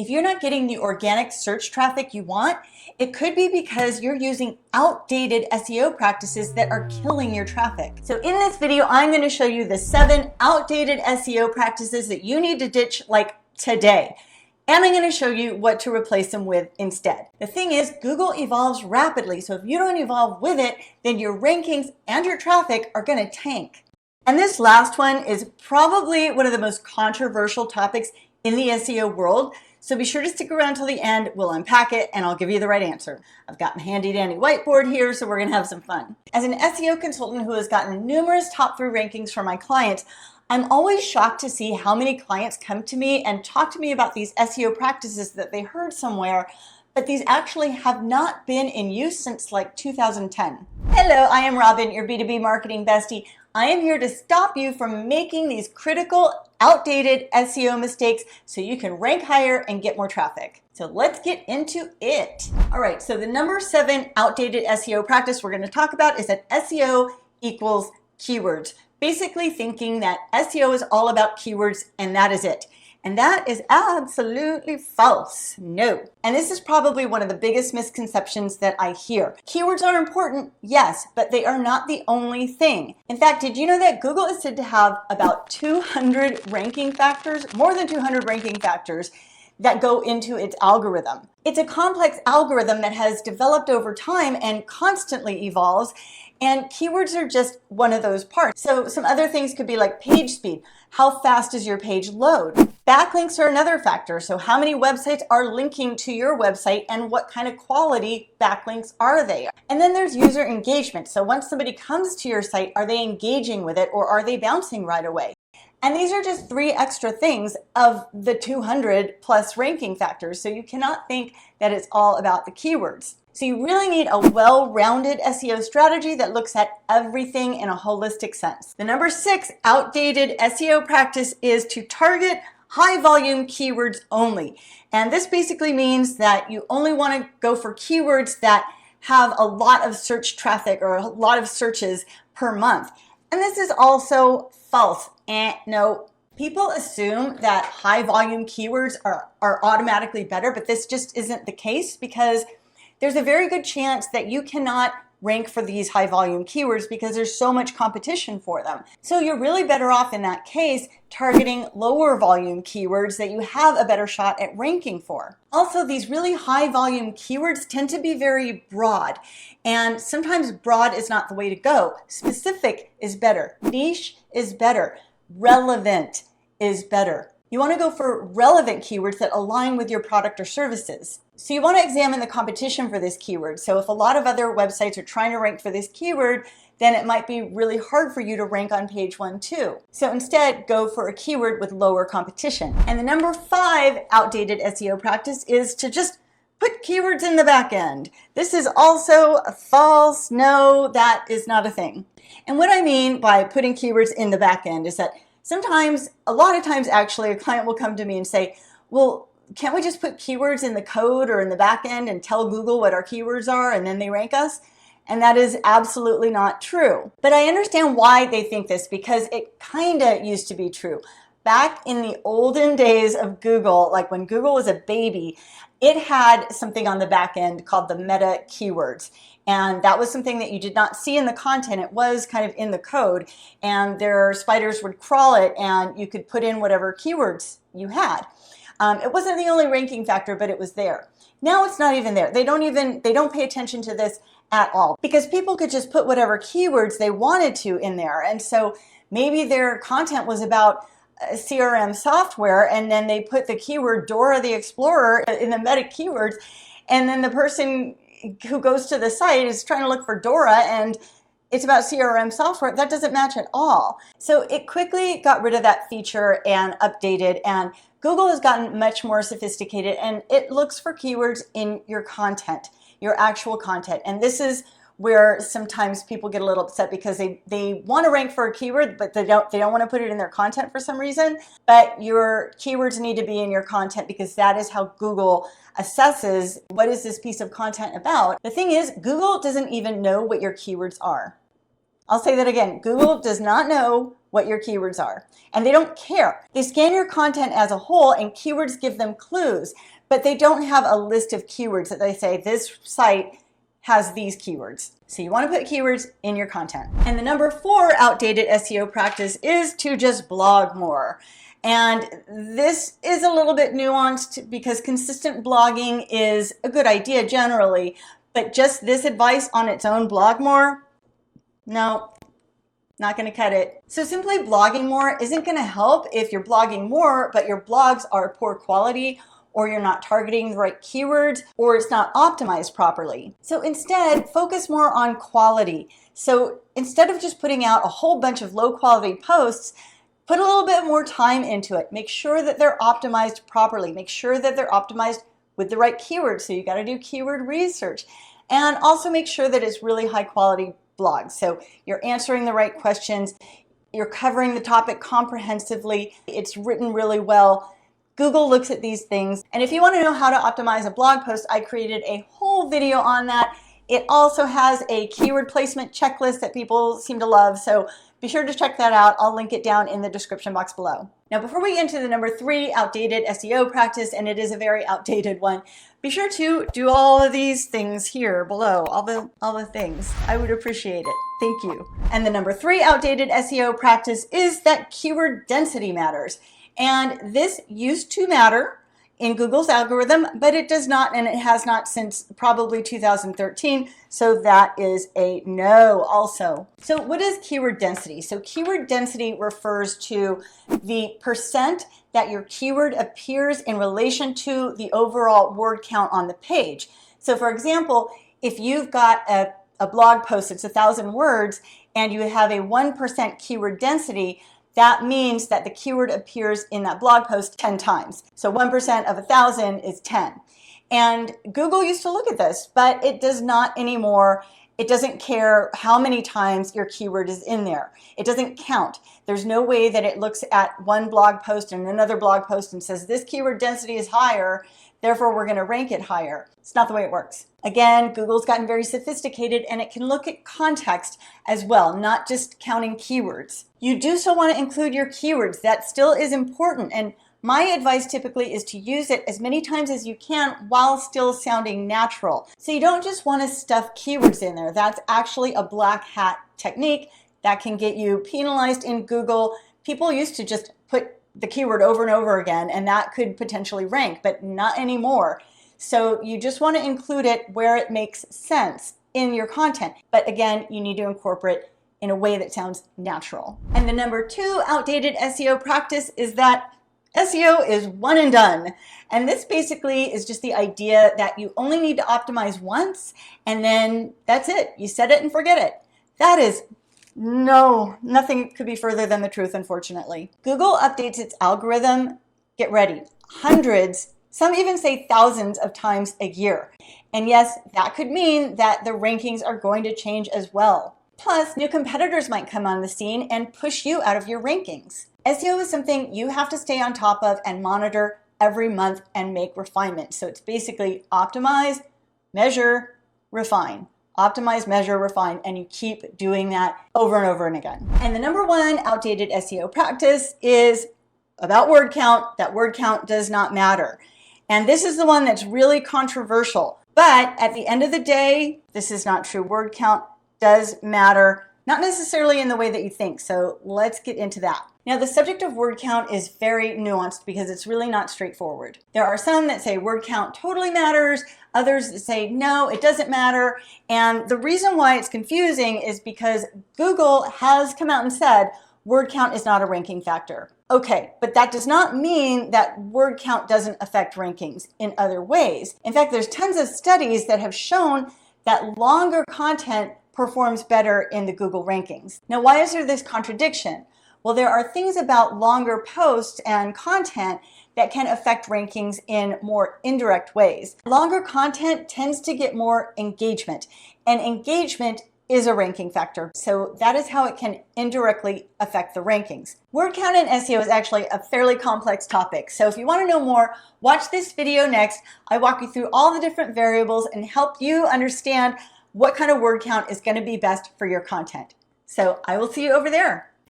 If you're not getting the organic search traffic you want, it could be because you're using outdated SEO practices that are killing your traffic. So in this video, I'm going to show you the 7 outdated SEO practices that you need to ditch like today. And I'm going to show you what to replace them with instead. The thing is, Google evolves rapidly. So if you don't evolve with it, then your rankings and your traffic are going to tank. And this last one is probably one of the most controversial topics in the SEO world. So be sure to stick around till the end. We'll unpack it and I'll give you the right answer. I've got my handy dandy whiteboard here, so we're going to have some fun. As an SEO consultant who has gotten numerous top 3 rankings for my clients, I'm always shocked to see how many clients come to me and talk to me about these SEO practices that they heard somewhere, but these actually have not been in use since like 2010. Hello, I am Robin, your B2B marketing bestie. I am here to stop you from making these critical, outdated SEO mistakes so you can rank higher and get more traffic. So let's get into it. All right, so the number 7 outdated SEO practice we're going to talk about is that SEO equals keywords. Basically thinking that SEO is all about keywords and that is it. And that is absolutely false. No. And this is probably one of the biggest misconceptions that I hear. Keywords are important, yes, but they are not the only thing. In fact, did you know that Google is said to have about 200 ranking factors, more than 200 ranking factors that go into its algorithm? It's a complex algorithm that has developed over time and constantly evolves. And keywords are just one of those parts. So some other things could be like page speed. How fast does your page load? Backlinks are another factor. So how many websites are linking to your website and what kind of quality backlinks are they? And then there's user engagement. So once somebody comes to your site, are they engaging with it or are they bouncing right away? And these are just 3 extra things of the 200 plus ranking factors. So you cannot think that it's all about the keywords. So you really need a well-rounded SEO strategy that looks at everything in a holistic sense. The number 6 outdated SEO practice is to target high volume keywords only. And this basically means that you only want to go for keywords that have a lot of search traffic or a lot of searches per month. And this is also false. No. People assume that high volume keywords are automatically better, but this just isn't the case because there's a very good chance that you cannot rank for these high volume keywords because there's so much competition for them. So you're really better off in that case targeting lower volume keywords that you have a better shot at ranking for. Also, these really high volume keywords tend to be very broad, and sometimes broad is not the way to go. Specific is better. Niche is better. Relevant is better. You want to go for relevant keywords that align with your product or services. So you want to examine the competition for this keyword. So if a lot of other websites are trying to rank for this keyword, then it might be really hard for you to rank on page 1 too. So instead, go for a keyword with lower competition. And the number 5 outdated SEO practice is to just put keywords in the back end. This is also false. No, that is not a thing. And what I mean by putting keywords in the back end is that sometimes, a lot of times actually, a client will come to me and say, well, can't we just put keywords in the code or in the back end and tell Google what our keywords are and then they rank us? And that is absolutely not true. But I understand why they think this because it kind of used to be true. Back in the olden days of Google, like when Google was a baby, it had something on the back end called the meta keywords. And that was something that you did not see in the content. It was kind of in the code. And their spiders would crawl it and you could put in whatever keywords you had. It wasn't the only ranking factor, but it was there. Now it's not even there. They don't pay attention to this at all because people could just put whatever keywords they wanted to in there. And so maybe their content was about CRM software and then they put the keyword Dora the Explorer in the meta keywords. And then the person who goes to the site is trying to look for Dora and it's about CRM software. That doesn't match at all. So it quickly got rid of that feature and updated, and Google has gotten much more sophisticated and it looks for keywords in your content, your actual content. And this is where sometimes people get a little upset because they want to rank for a keyword, but they don't want to put it in their content for some reason. But your keywords need to be in your content because that is how Google assesses what is this piece of content about. The thing is, Google doesn't even know what your keywords are. I'll say that again. Google does not know what your keywords are, and they don't care. They scan your content as a whole, and keywords give them clues, but they don't have a list of keywords that they say this site has these keywords. So you want to put keywords in your content. And the number 4 outdated SEO practice is to just blog more. And this is a little bit nuanced because consistent blogging is a good idea generally, but just this advice on its own, blog more, no, not going to cut it. So simply blogging more isn't going to help if you're blogging more, but your blogs are poor quality, or you're not targeting the right keywords, or it's not optimized properly. So instead, focus more on quality. So instead of just putting out a whole bunch of low quality posts, put a little bit more time into it. Make sure that they're optimized properly. Make sure that they're optimized with the right keywords. So you got to do keyword research. And also make sure that it's really high quality blogs. So you're answering the right questions. You're covering the topic comprehensively. It's written really well. Google looks at these things. And if you want to know how to optimize a blog post, I created a whole video on that. It also has a keyword placement checklist that people seem to love. So be sure to check that out. I'll link it down in the description box below. Now, before we get into the number 3 outdated SEO practice, and it is a very outdated one, be sure to do all of these things here below, all the things. I would appreciate it. Thank you. And the number 3 outdated SEO practice is that keyword density matters. And this used to matter in Google's algorithm, but it does not, and it has not since probably 2013. So that is a no also. So what is keyword density? So keyword density refers to the percent that your keyword appears in relation to the overall word count on the page. So for example, if you've got a blog post, it's 1,000 words, and you have a 1% keyword density, that means that the keyword appears in that blog post 10 times. So 1% of 1,000 is 10. And Google used to look at this, but it does not anymore. It doesn't care how many times your keyword is in there. It doesn't count. There's no way that it looks at one blog post and another blog post and says this keyword density is higher, therefore we're going to rank it higher. It's not the way it works. Again, Google's gotten very sophisticated, and it can look at context as well, not just counting keywords. You do still want to include your keywords. That still is important, and my advice typically is to use it as many times as you can while still sounding natural. So you don't just want to stuff keywords in there. That's actually a black hat technique that can get you penalized in Google. People used to just put the keyword over and over again, and that could potentially rank, but not anymore. So you just want to include it where it makes sense in your content. But again, you need to incorporate it in a way that sounds natural. And the number 2 outdated SEO practice is that SEO is one and done. And this basically is just the idea that you only need to optimize once, and then that's it. You set it and forget it. That is nothing could be further than the truth, unfortunately. Google updates its algorithm, get ready, hundreds, some even say thousands of times a year. And yes, that could mean that the rankings are going to change as well. Plus, new competitors might come on the scene and push you out of your rankings. SEO is something you have to stay on top of and monitor every month and make refinements. So it's basically optimize, measure, refine. Optimize, measure, refine, and you keep doing that over and over and again. And the number 1 outdated SEO practice is about word count. That word count does not matter. And this is the one that's really controversial. But at the end of the day, this is not true. Word count does matter, not necessarily in the way that you think. So let's get into that. Now, the subject of word count is very nuanced because it's really not straightforward. There are some that say word count totally matters, others that say no, it doesn't matter. And the reason why it's confusing is because Google has come out and said word count is not a ranking factor. Okay, but that does not mean that word count doesn't affect rankings in other ways. In fact, there's tons of studies that have shown that longer content performs better in the Google rankings. Now, why is there this contradiction? Well, there are things about longer posts and content that can affect rankings in more indirect ways. Longer content tends to get more engagement, and engagement is a ranking factor. So that is how it can indirectly affect the rankings. Word count in SEO is actually a fairly complex topic. So if you want to know more, watch this video next. I walk you through all the different variables and help you understand what kind of word count is going to be best for your content. So I will see you over there.